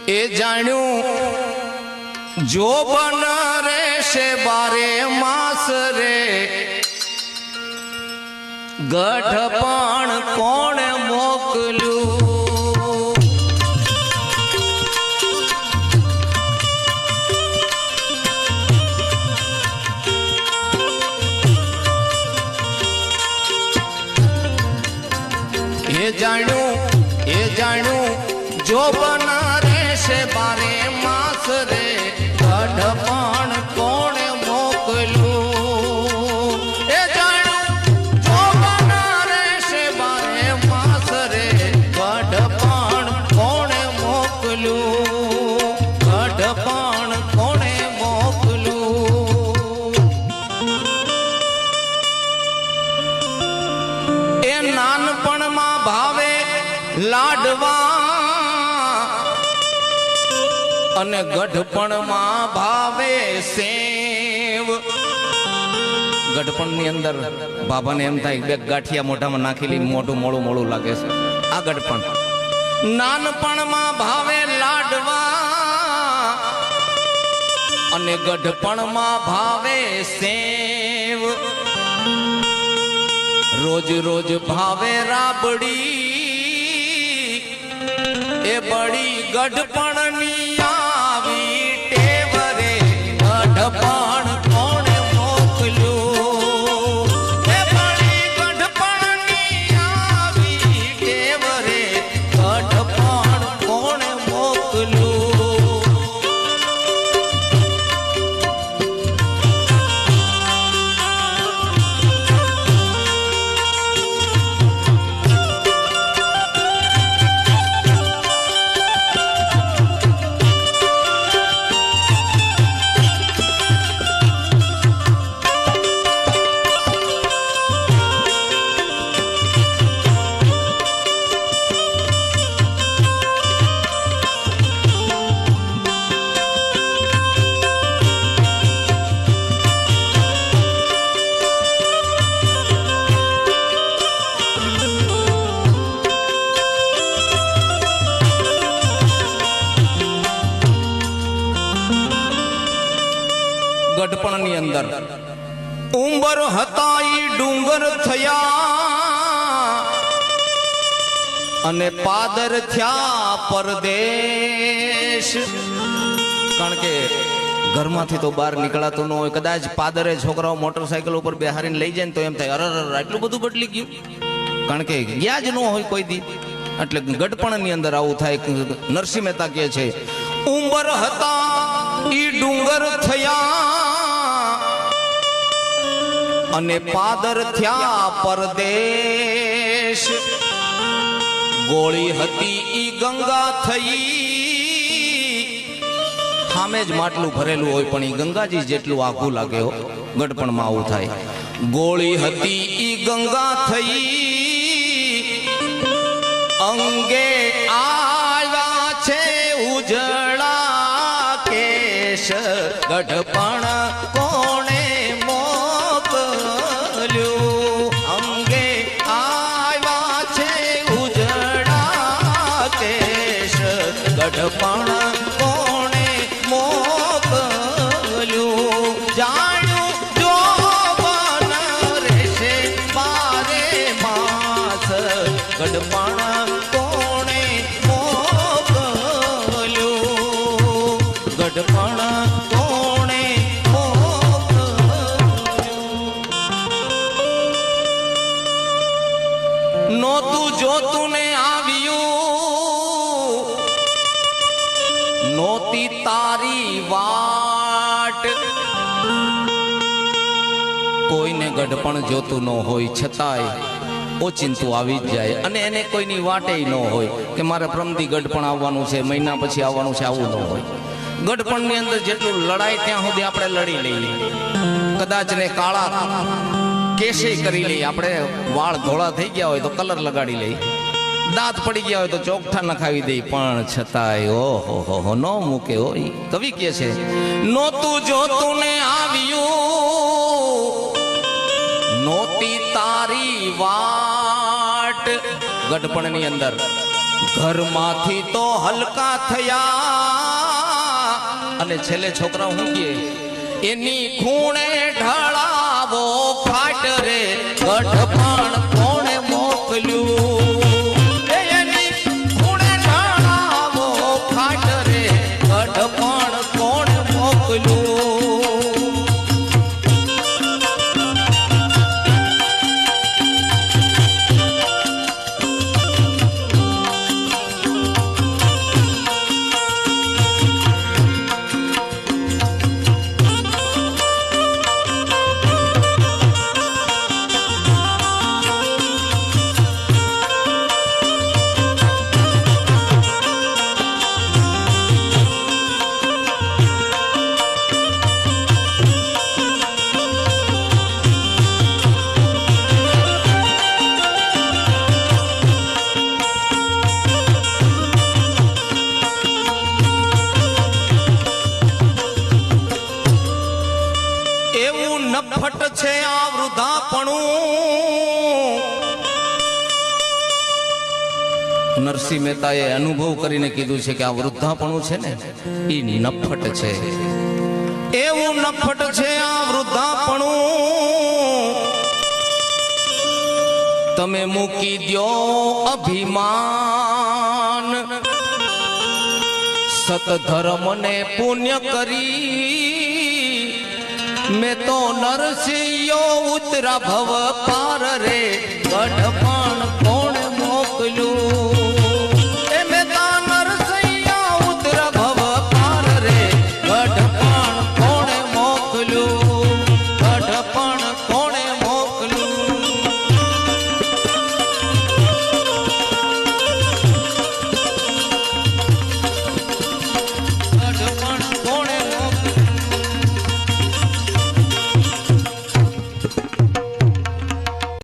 એ જાણ્યું જો બન રહેશે બારે માસ રે ગઢ પણ કોણ મોકલ્યું એ જાણ્યું જો બન રહેશે બારે માસ રે ગઢ પણ કોણ મોકલ્યું એ જાણ્યું જો બન રહેશે બારે માસ રે ગઢ પણ કોણ મોકલ્યું ગઢ પણ કોણે મોકલ્યું એ નાનપણમાં ભાવે લાડવા અને ગઢપણમાં ભાવે સેવ ગઢપણની અંદર બાબાને એમ થાય બે ગાંઠિયા મોઢામાં નાખેલી મોઢું મોળું મોળું લાગે છે આ ગઢપણ નાનપણમાં ભાવે લાડવા અને ગઢપણમાં ભાવે સેવ રોજ રોજ ભાવે રાબડી એ બડી ગઢપણની આવી ટેવ રે ગઢપણ કોણે મોકલ્યું એ બડી ગઢપણની આવી ટેવ રે ગઢપણ કોણે મોકલ્યું ગઢપણની અંદર ઉંબર હતા ઈ ડુંગર થયા અને પાદર થયા પરદેશ કારણ કે ઘરમાંથી તો બહાર નીકળાતું ન હોય કદાચ પાદરે છોકરાઓ મોટરસાયકલ ઉપર બેહારીને લઈ જાય ને તો એમ થાય અરે આટલું બધું બદલી ગયું કારણ કે ગયા જ ન હોય કોઈ દી એટલે ગઢપણની અંદર આવું થાય નરસિંહ મહેતા કહે છે ઉંબર હતા ઈ ડુંગર થયા અને પાદર થયા પરદેશ ગોળી હતી ઈ ગંગા થઈ સામે જ માટલું ભરેલું હોય પણ ઈ ગંગાજી જેટલું આખું લાગે હો ગઢપણમાં આવું થાય ગોળી હતી ઈ ગંગા થઈ અંગે આવ્યા છે ઉજળા કેશ ગઢપણ કોણે મોકલ્યું અંગે આવ્યા છે ઉજળા કેશ ગઢપણ કોણે મોકલ્યું જાણ્યું જો બન રહેશે બારે માસ ગઢપણ કોણે મોકલ્યું ગઢપણ કોણે મોકલ્યું નોતું જોતું ને આવ્યું નોતી તારી વાટ કોઈને ગઢપણ જોતું ન હોય છતાંય ઓચિંતું આવી જ જાય અને એને કોઈની વાટે ન હોય કે મારે પ્રમદી ગઢપણ આવવાનું છે મહિના પછી આવવાનું છે આવું ન હોય ગઢપણની અંદર જેટલું લડાય ત્યાં સુધી આપણે લડી લઈએ કદાચ ને કાળા કેશે કરી લઈએ આપણે વાળ ધોળા થઈ ગયા હોય તો કલર લગાડી લઈએ દાંત પડી ગયા હોય તો ચોકઠા નખાવી દે પણ છતાંય ઓહો ન મૂકે હોય કવિ કે છે નોતું જોતું ને આવ્યું નોતી તારી વાટ ગઢપણની અંદર ઘરમાંથી તો હલકા થયા અને છેલ્લે છોકરા હું કહે એની ખૂણે ઢળાવો ખાટ રે ગઢપણ કોણે મોકલ્યું એની ખૂણે ઢળાવો ખાટ રે ગઢપણ કોણે મોકલ્યું નફટ છે આ વૃદ્ધાપણું નરસિંહ મહેતાએ અનુભવ કરીને કીધું છે કે આ વૃદ્ધાપણું છે ને એ નફટ છે એવું નફટ છે આ વૃદ્ધાપણું તમે મૂકી દ્યો અભિમાન સતધર્મ ને પુણ્ય કરી મેં તો નરસિંહ ઉતરા ભવ પાર રે ગઢપણ